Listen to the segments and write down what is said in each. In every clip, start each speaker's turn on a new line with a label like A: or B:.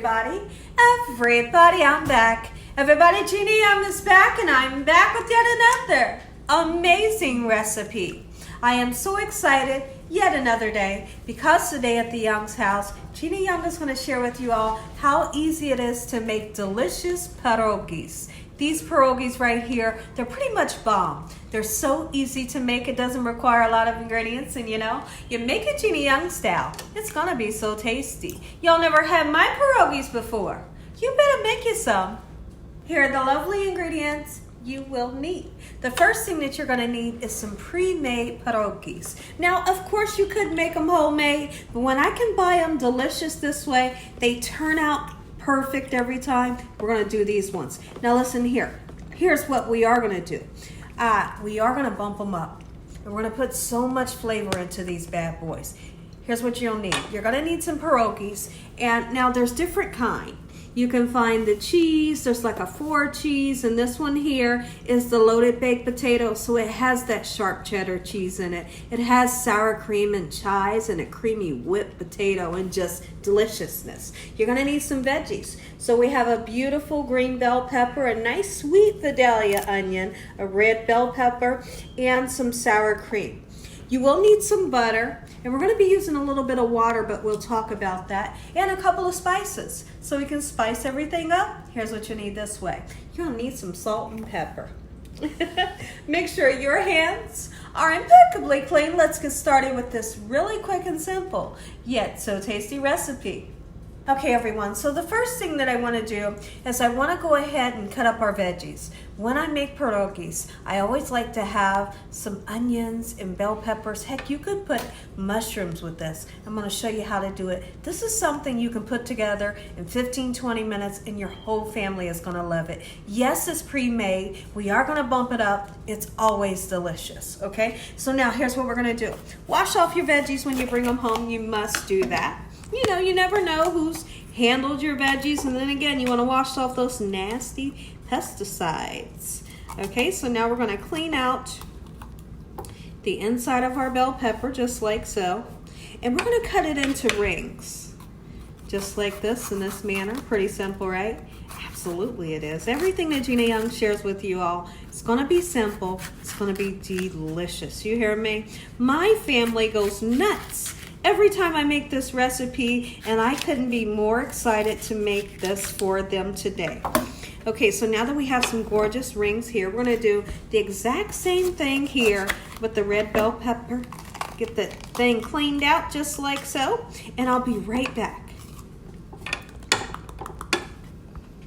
A: Everybody, I'm back. Everybody, Gina Young is back, and I'm back with yet another amazing recipe. I am so excited, yet another day, because today at the Young's house, Gina Young is going to share with you all how easy it is to make delicious pierogies. These pierogies right here, they're pretty much bomb. They're so easy to make. It doesn't require a lot of ingredients, and you make it Gina Young style. It's gonna be so tasty. Y'all never had my pierogies before. You better make you some. Here are the lovely ingredients you will need. The first thing that you're gonna need is some pre-made pierogies. Now, of course, you could make them homemade, but when I can buy them delicious this way, they turn out perfect every time. We're gonna do these ones. Now listen here. Here's what we are gonna do. We are gonna bump them up. And we're gonna put so much flavor into these bad boys. Here's what you'll need. You're gonna need some pierogies. And now there's different kind. You can find the cheese, there's like a 4 cheese, and this one here is the loaded baked potato, so it has that sharp cheddar cheese in it. It has sour cream and chives and a creamy whipped potato and just deliciousness. You're gonna need some veggies. So we have a beautiful green bell pepper, a nice sweet VADILA onion, a red bell pepper, and some sour cream. You will need some butter, and we're going to be using a little bit of water, but we'll talk about that, and a couple of spices. So we can spice everything up. Here's what you need this way. You're going to need some salt and pepper. Make sure your hands are impeccably clean. Let's get started with this really quick and simple, yet so tasty recipe. Okay everyone, so the first thing that I want to do is I want to go ahead and cut up our veggies. When I make pierogies, I always like to have some onions and bell peppers. Heck, you could put mushrooms with this. I'm going to show you how to do it. This is something you can put together in 15-20 minutes and your whole family is going to love it. Yes, it's pre-made. We are going to bump it up. It's always delicious, okay? So now here's what we're going to do. Wash off your veggies when you bring them home. You must do that. You never know who's handled your veggies, and then again, you want to wash off those nasty pesticides. Okay, so now we're going to clean out the inside of our bell pepper, just like so, and we're going to cut it into rings, just like this, in this manner. Pretty simple, right? Absolutely it is. Everything that Gina Young shares with you all, it's going to be simple. It's going to be delicious. You hear me? My family goes nuts every time I make this recipe, and I couldn't be more excited to make this for them today. Okay, so now that we have some gorgeous rings here, we're going to do the exact same thing here with the red bell pepper. Get the thing cleaned out just like so, and I'll be right back.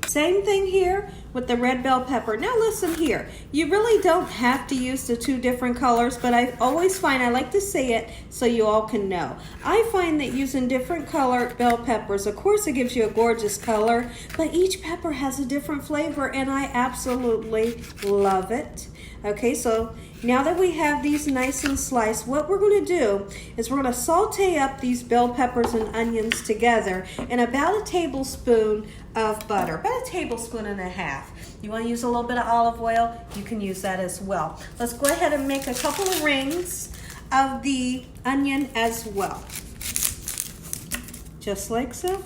A: Same thing here with the red bell pepper. Now listen here, you really don't have to use the 2 different colors, but I always find I like to say it so you all can know. I find that using different colored bell peppers, of course it gives you a gorgeous color, but each pepper has a different flavor, and I absolutely love it. Okay, so now that we have these nice and sliced, what we're going to do is we're going to saute up these bell peppers and onions together in about a tablespoon of butter, about a tablespoon and a half. You want to use a little bit of olive oil, you can use that as well. Let's go ahead and make a couple of rings of the onion as well. Just like so.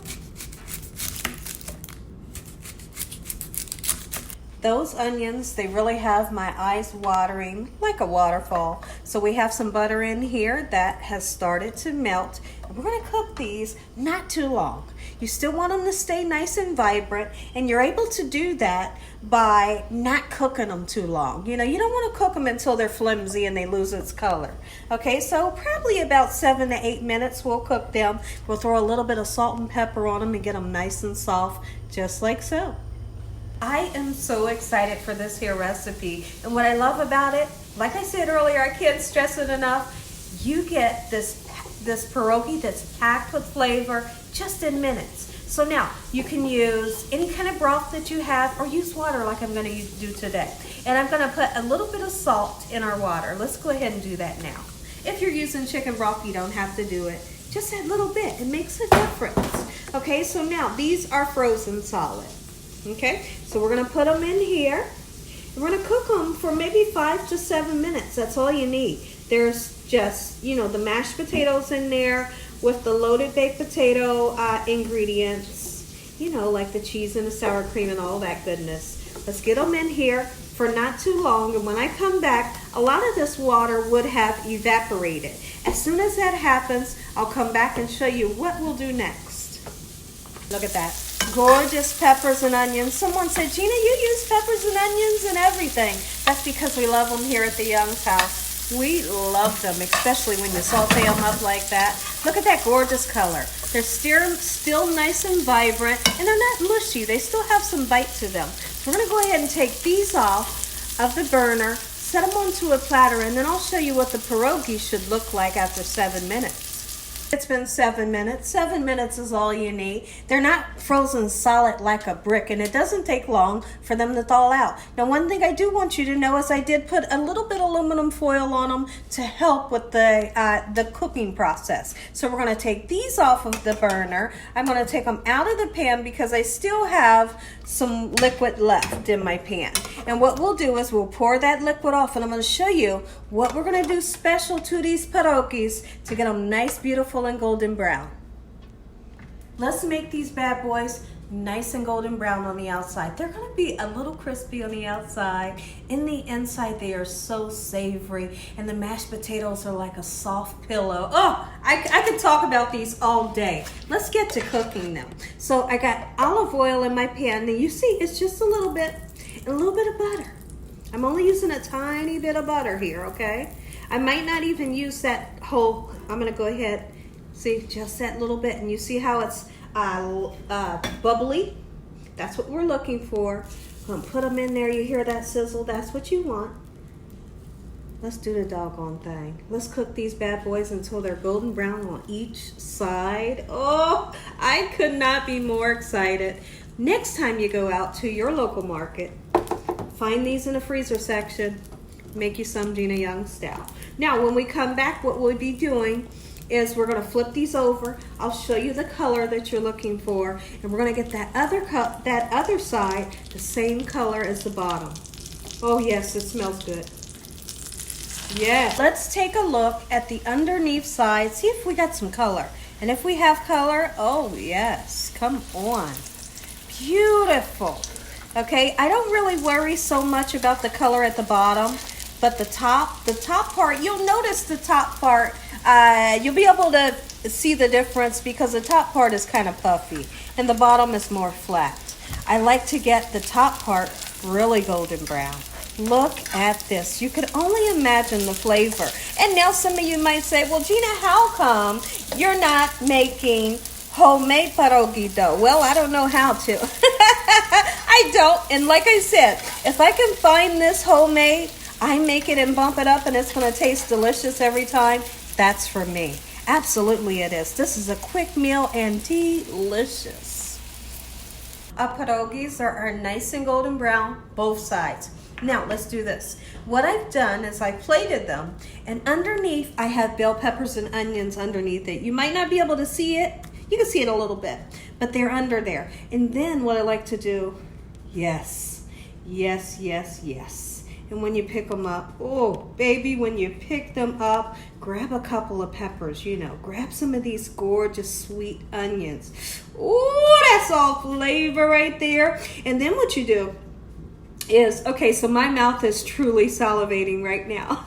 A: Those onions, they really have my eyes watering like a waterfall. So we have some butter in here that has started to melt. And we're going to cook these not too long. You still want them to stay nice and vibrant, and you're able to do that by not cooking them too long. You don't want to cook them until they're flimsy and they lose its color. Okay, so probably about 7 to 8 minutes we'll cook them. We'll throw a little bit of salt and pepper on them and get them nice and soft, just like so. I am so excited for this here recipe, and what I love about it, like I said earlier, I can't stress it enough, you get this pierogi that's packed with flavor just in minutes. So now you can use any kind of broth that you have, or use water like I'm going to do today. And I'm going to put a little bit of salt in our water. Let's go ahead and do that now. If you're using chicken broth, you don't have to do it. Just that little bit, it makes a difference. Okay, so now these are frozen solid. Okay, so we're going to put them in here. We're going to cook them for maybe 5 to 7 minutes. That's all you need. There's just, the mashed potatoes in there with the loaded baked potato ingredients. you know, like the cheese and the sour cream and all that goodness. Let's get them in here for not too long, and when I come back, a lot of this water would have evaporated. As soon as that happens, I'll come back and show you what we'll do next. Look at that. Gorgeous peppers and onions. Someone said, Gina, you use peppers and onions and everything. That's because we love them here at the Young's house. We love them, especially when you saute them up like that. Look at that gorgeous color. They're still nice and vibrant, and they're not mushy. They still have some bite to them. So we're gonna go ahead and take these off of the burner, set them onto a platter, and then I'll show you what the pierogi should look like after 7 minutes. It's been 7 minutes. 7 minutes is all you need. They're not frozen solid like a brick, and it doesn't take long for them to thaw out. Now, one thing I do want you to know is I did put a little bit of aluminum foil on them to help with the cooking process. So we're going to take these off of the burner. I'm going to take them out of the pan because I still have some liquid left in my pan. And what we'll do is we'll pour that liquid off, and I'm going to show you what we're going to do special to these pierogies to get them nice, beautiful, and golden brown. Let's make these bad boys nice and golden brown on the outside. They're going to be a little crispy on the outside. In the inside, they are so savory, and the mashed potatoes are like a soft pillow. Oh, I could talk about these all day. Let's get to cooking them. So I got olive oil in my pan, and you see it's just a little bit, and a little bit of butter. I'm only using a tiny bit of butter here, okay? I might not even use that whole, I'm going to go ahead. See, just that little bit, and you see how it's bubbly? That's what we're looking for. I'm gonna put them in there. You hear that sizzle? That's what you want. Let's do the doggone thing. Let's cook these bad boys until they're golden brown on each side. Oh, I could not be more excited. Next time you go out to your local market, find these in the freezer section. Make you some Gina Young Style. Now, when we come back, what we'll be doing is we're going to flip these over. I'll show you the color that you're looking for, and we're going to get that other side the same color as the bottom. Oh yes, it smells good. Yeah. Let's take a look at the underneath side, see if we got some color. And if we have color, oh yes, come on. Beautiful. Okay, I don't really worry so much about the color at the bottom, but the top part, you'll notice the top part, you'll be able to see the difference because the top part is kind of puffy and the bottom is more flat. I like to get the top part really golden brown. Look at this. You could only imagine the flavor. And now some of you might say, well, Gina, how come you're not making homemade pierogi dough? Well, I don't know how to. I don't. And like I said, if I can find this homemade, I make it and bump it up and it's going to taste delicious every time. That's for me. Absolutely it is. This is a quick meal and delicious. Our pierogies are nice and golden brown, both sides. Now let's do this. What I've done is I plated them, and underneath I have bell peppers and onions underneath it. You might not be able to see it. You can see it a little bit, but they're under there. And then what I like to do, yes. And when you pick them up, oh baby, when you pick them up, grab a couple of peppers, you know, grab some of these gorgeous sweet onions. Oh, that's all flavor right there. And then what you do is, okay, so my mouth is truly salivating right now.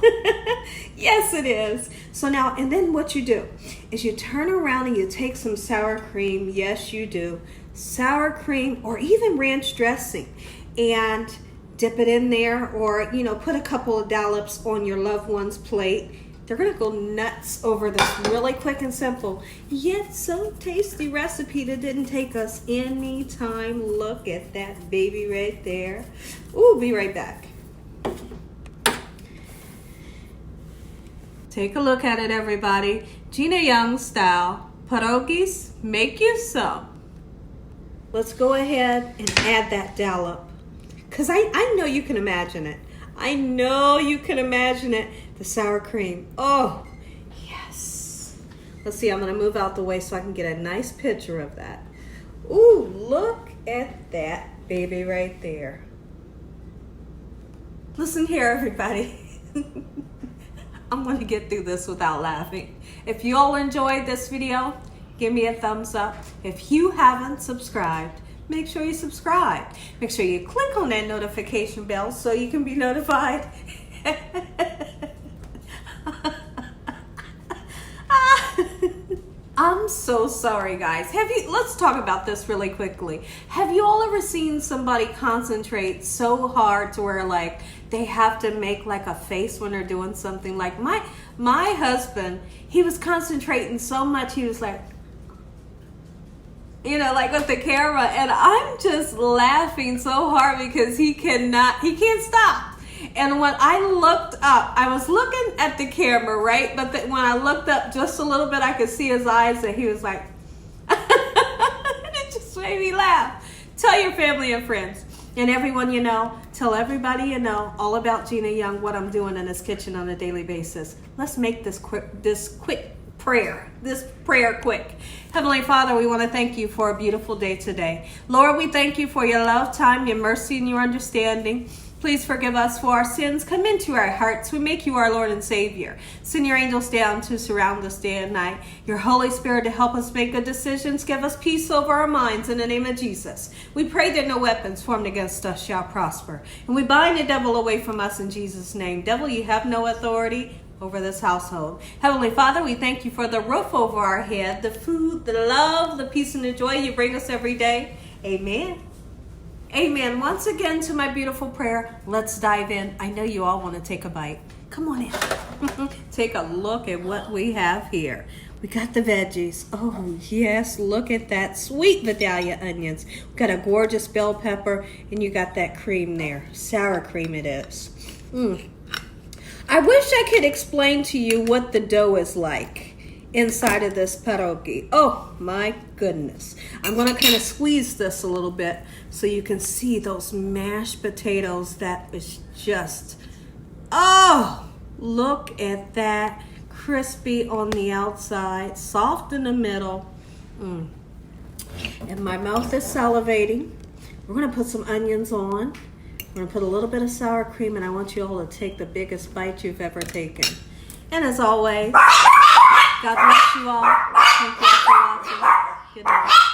A: Yes, it is. So now, and then what you do is you turn around and you take some sour cream. Yes, you do. Sour cream or even ranch dressing, and dip it in there, or, you know, put a couple of dollops on your loved one's plate. They're gonna go nuts over this really quick and simple, yet so tasty recipe that didn't take us any time. Look at that baby right there. Ooh, be right back. Take a look at it, everybody. Gina Young Style pierogies, make you some. Let's go ahead and add that dollop, because I know you can imagine it. I know you can imagine it. The sour cream. Oh, yes. Let's see, I'm going to move out the way so I can get a nice picture of that. Ooh, look at that baby right there. Listen here, everybody. I'm going to get through this without laughing. If you all enjoyed this video, give me a thumbs up. If you haven't subscribed, make sure you subscribe. Make sure you click on that notification bell so you can be notified. I'm so sorry, guys. Let's talk about this really quickly. Have you all ever seen somebody concentrate so hard to where like they have to make like a face when they're doing something? Like my husband, he was concentrating so much, he was like, you know, like with the camera, and I'm just laughing so hard because he can't stop. And when I looked up, I was looking at the camera, right? But when I looked up just a little bit, I could see his eyes, and he was like, and it just made me laugh. Tell your family and friends and everyone you know, tell everybody you know all about Gina Young, what I'm doing in this kitchen on a daily basis. Let's make this quick prayer quick. Heavenly Father, we want to thank you for a beautiful day today. Lord, we thank you for your love, time, your mercy, and your understanding. Please forgive us for our sins. Come into our hearts. We make you our Lord and Savior. Send your angels down to surround us day and night. Your Holy Spirit to help us make good decisions. Give us peace over our minds in the name of Jesus. We pray that no weapons formed against us shall prosper. And we bind the devil away from us in Jesus' name. Devil, you have no authority over this household. Heavenly Father, we thank you for the roof over our head, the food, the love, the peace, and the joy you bring us every day. Amen. Amen. Once again to my beautiful prayer. Let's dive in. I know you all want to take a bite. Come on in. Take a look at what we have here. We got the veggies. Oh, yes. Look at that. Sweet VADILA onions. We got a gorgeous bell pepper, and you got that cream there. Sour cream it is. I wish I could explain to you what the dough is like inside of this pierogi. Oh my goodness. I'm going to kind of squeeze this a little bit so you can see those mashed potatoes. That is just, oh, look at that. Crispy on the outside, soft in the middle. And my mouth is salivating. We're going to put some onions on. We're going to put a little bit of sour cream, and I want you all to take the biggest bite you've ever taken. And as always, God bless you all. Thank you for watching. Good night.